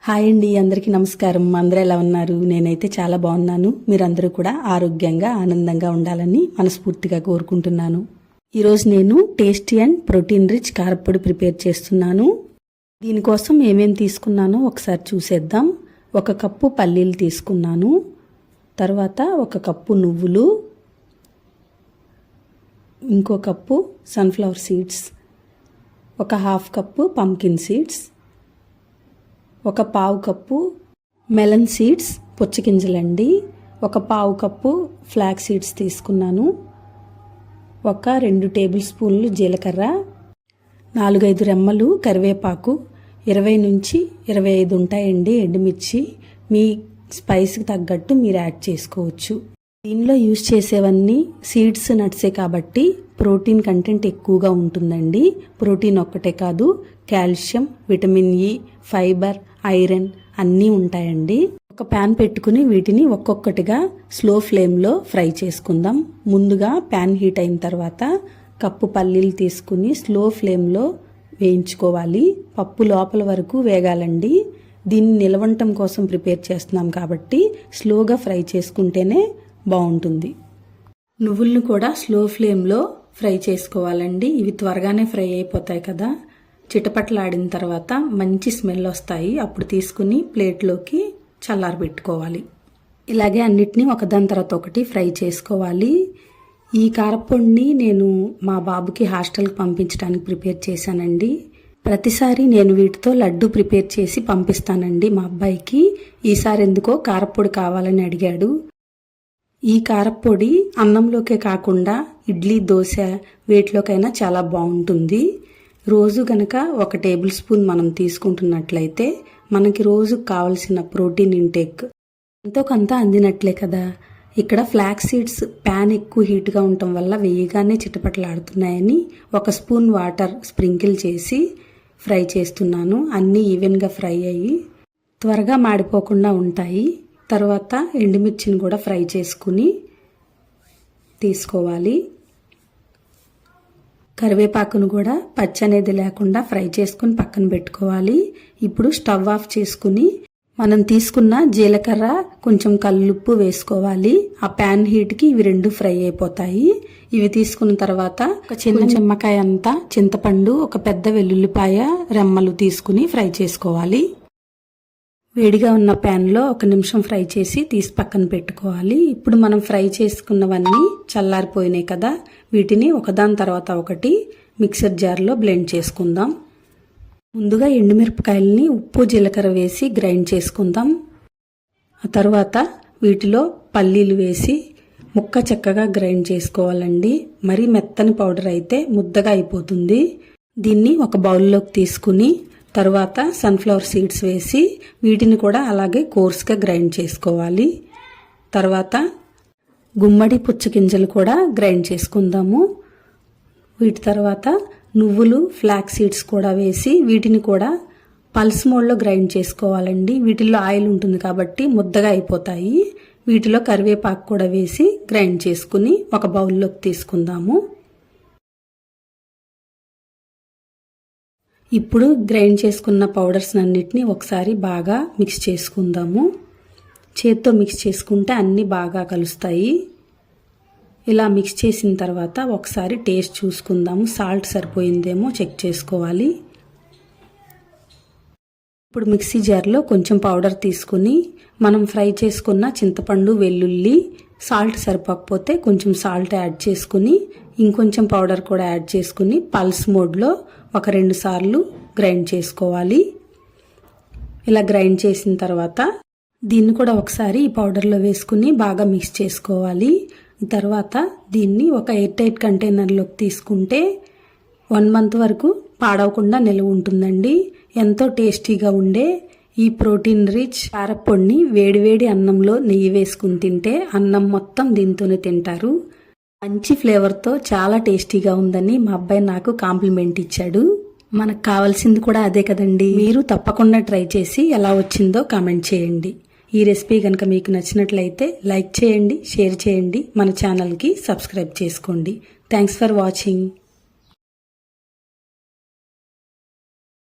Hi అండి, అందరికీ నమస్కారం. అందరూ ఎలా ఉన్నారు? నేనైతే చాలా బాగున్నాను. మీరందరూ కూడా ఆరోగ్యంగా ఆనందంగా ఉండాలని మనస్ఫూర్తిగా కోరుకుంటున్నాను. ఈరోజు నేను టేస్టీ అండ్ ప్రోటీన్ రిచ్ కారప్పొడి ప్రిపేర్ చేస్తున్నాను. దీనికోసం ఏమేమి తీసుకున్నానో ఒకసారి చూసేద్దాం. 1 కప్పు పల్లీలు తీసుకున్నాను, తర్వాత 1 కప్పు నువ్వులు, ఇంకో cup sunflower seeds, 1/2 cup pumpkin seeds, 1/4 cup melon seeds పుచ్చగింజలండి, 1/4 కప్పు ఫ్లాక్ సీడ్స్ తీసుకున్నాను, 2 టేబుల్ స్పూన్లు జీలకర్ర, 4-5 రెమ్మలు కరివేపాకు, 20 నుంచి 25 ఉంటాయండి ఎండుమిర్చి. మీ స్పైస్కి తగ్గట్టు మీరు యాడ్ చేసుకోవచ్చు. దీనిలో యూజ్ చేసేవన్నీ సీడ్స్ నట్సే కాబట్టి ప్రోటీన్ కంటెంట్ ఎక్కువగా ఉంటుందండి. ప్రోటీన్ ఒక్కటే కాదు, calcium, vitamin E, fibre, iron అన్నీ ఉంటాయండి. ఒక ప్యాన్ పెట్టుకుని వీటిని ఒక్కొక్కటిగా స్లో ఫ్లేమ్లో ఫ్రై చేసుకుందాం. ముందుగా ప్యాన్ హీట్ అయిన తర్వాత కప్పు పల్లీలు తీసుకుని స్లో ఫ్లేమ్లో వేయించుకోవాలి. పప్పు లోపల వరకు వేగాలండి. దీన్ని నిలవంటం కోసం ప్రిపేర్ చేస్తున్నాం కాబట్టి స్లోగా ఫ్రై చేసుకుంటేనే బాగుంటుంది. నువ్వులను కూడా స్లో ఫ్లేమ్లో ఫ్రై చేసుకోవాలండి. ఇవి త్వరగానే ఫ్రై అయిపోతాయి కదా. చిటపట్లాడిన తర్వాత మంచి స్మెల్ వస్తాయి. అప్పుడు తీసుకుని ప్లేట్లోకి చల్లారబెట్టుకోవాలి. ఇలాగే అన్నిటినీ ఒకదాని తర్వాత ఒకటి ఫ్రై చేసుకోవాలి. ఈ కారప్పొడిని నేను మా బాబుకి హాస్టల్కి పంపించడానికి ప్రిపేర్ చేశానండి. ప్రతిసారి నేను వీటితో లడ్డు ప్రిపేర్ చేసి పంపిస్తానండి మా అబ్బాయికి. ఈసారి ఎందుకో కారప్పొడి కావాలని అడిగాడు. ఈ కారప్పొడి అన్నంలోకే కాకుండా ఇడ్లీ, దోశ వేటిలోకైనా చాలా బాగుంటుంది. రోజు గనక 1 టేబుల్ స్పూన్ మనం తీసుకుంటున్నట్లయితే మనకి రోజు కావలసిన ప్రోటీన్ ఇంటేక్ ఎంతో కొంత అందినట్లే కదా. ఇక్కడ ఫ్లాక్ సీడ్స్ ప్యాన్ ఎక్కువ హీట్గా ఉండటం వల్ల వేయగానే చిటపటలాడుతున్నాయని 1 స్పూన్ వాటర్ స్ప్రింకిల్ చేసి ఫ్రై చేస్తున్నాను. అన్నీ ఈవెన్గా ఫ్రై అయ్యి త్వరగా మాడిపోకుండా ఉంటాయి. తర్వాత ఎండుమిర్చిని కూడా ఫ్రై చేసుకుని తీసుకోవాలి. కరివేపాకును కూడా పచ్చి అనేది లేకుండా ఫ్రై చేసుకుని పక్కన పెట్టుకోవాలి. ఇప్పుడు స్టవ్ ఆఫ్ చేసుకుని మనం తీసుకున్న జీలకర్ర, కొంచెం కల్లుప్పు వేసుకోవాలి. ఆ ప్యాన్ హీట్కి ఇవి 2 ఫ్రై అయిపోతాయి. ఇవి తీసుకున్న తర్వాత ఒక చిన్న నిమ్మకాయ అంతా చింతపండు, 1 పెద్ద వెల్లుల్లిపాయ రెమ్మలు తీసుకుని ఫ్రై చేసుకోవాలి. వేడిగా ఉన్న ప్యాన్లో 1 నిమిషం ఫ్రై చేసి తీసి పక్కన పెట్టుకోవాలి. ఇప్పుడు మనం ఫ్రై చేసుకున్నవన్నీ చల్లారిపోయినాయి కదా. వీటిని ఒకదాని తర్వాత ఒకటి మిక్సర్ జార్లో బ్లెండ్ చేసుకుందాం. ముందుగా ఎండుమిరపకాయలని ఉప్పు, జీలకర్ర వేసి గ్రైండ్ చేసుకుందాం. ఆ తర్వాత వీటిలో పల్లీలు వేసి ముక్క చక్కగా గ్రైండ్ చేసుకోవాలండి. మరీ మెత్తని పౌడర్ అయితే ముద్దగా అయిపోతుంది. దీన్ని ఒక బౌల్లోకి తీసుకుని తర్వాత సన్ఫ్లవర్ సీడ్స్ వేసి వీటిని కూడా అలాగే కోర్స్గా గ్రైండ్ చేసుకోవాలి. తర్వాత గుమ్మడి పుచ్చగింజలు కూడా గ్రైండ్ చేసుకుందాము. వీటి తర్వాత నువ్వులు, ఫ్లాక్ సీడ్స్ కూడా వేసి వీటిని కూడా పల్స్ మోడ్లో గ్రైండ్ చేసుకోవాలండి. వీటిల్లో ఆయిల్ ఉంటుంది కాబట్టి ముద్దగా అయిపోతాయి. వీటిలో కరివేపాకు కూడా వేసి గ్రైండ్ చేసుకుని ఒక బౌల్లోకి తీసుకుందాము. ఇప్పుడు గ్రైండ్ చేసుకున్న పౌడర్స్ అన్నిటిని ఒకసారి బాగా మిక్స్ చేసుకుందాము. చేత్తో మిక్స్ చేసుకుంటే అన్నీ బాగా కలుస్తాయి. ఇలా మిక్స్ చేసిన తర్వాత ఒకసారి టేస్ట్ చూసుకుందాము. సాల్ట్ సరిపోయిందేమో చెక్ చేసుకోవాలి. ఇప్పుడు మిక్సీ జార్లో కొంచెం పౌడర్ తీసుకుని మనం ఫ్రై చేసుకున్న చింతపండు, వెల్లుల్లి, సాల్ట్ సరిపోకపోతే కొంచెం సాల్ట్ యాడ్ చేసుకుని ఇంకొంచెం పౌడర్ కూడా యాడ్ చేసుకుని పల్స్ మోడ్లో 1-2 సార్లు గ్రైండ్ చేసుకోవాలి. ఇలా గ్రైండ్ చేసిన తర్వాత దీన్ని కూడా ఒకసారి ఈ పౌడర్లో వేసుకుని బాగా మిక్స్ చేసుకోవాలి. తర్వాత దీన్ని ఒక ఎయిర్ టైట్ కంటైనర్లోకి తీసుకుంటే 1 మంత్ వరకు పాడవకుండా నిల్వ ఉంటుందండి. ఎంతో టేస్టీగా ఉండే ఈ ప్రోటీన్ రిచ్ కారప్పొడిని వేడివేడి అన్నంలో నెయ్యి వేసుకుని తింటే అన్నం మొత్తం దీంతోనే తింటారు. మంచి ఫ్లేవర్తో చాలా టేస్టీగా ఉందని మా అబ్బాయి నాకు కాంప్లిమెంట్ ఇచ్చాడు. మనకు కావాల్సింది కూడా అదే కదండి. మీరు తప్పకుండా ట్రై చేసి ఎలా వచ్చిందో కామెంట్ చేయండి. ఈ రెసిపీ కనుక మీకు నచ్చినట్లయితే లైక్ చేయండి, షేర్ చేయండి, మన ఛానల్కి సబ్స్క్రైబ్ చేసుకోండి. Thanks for watching.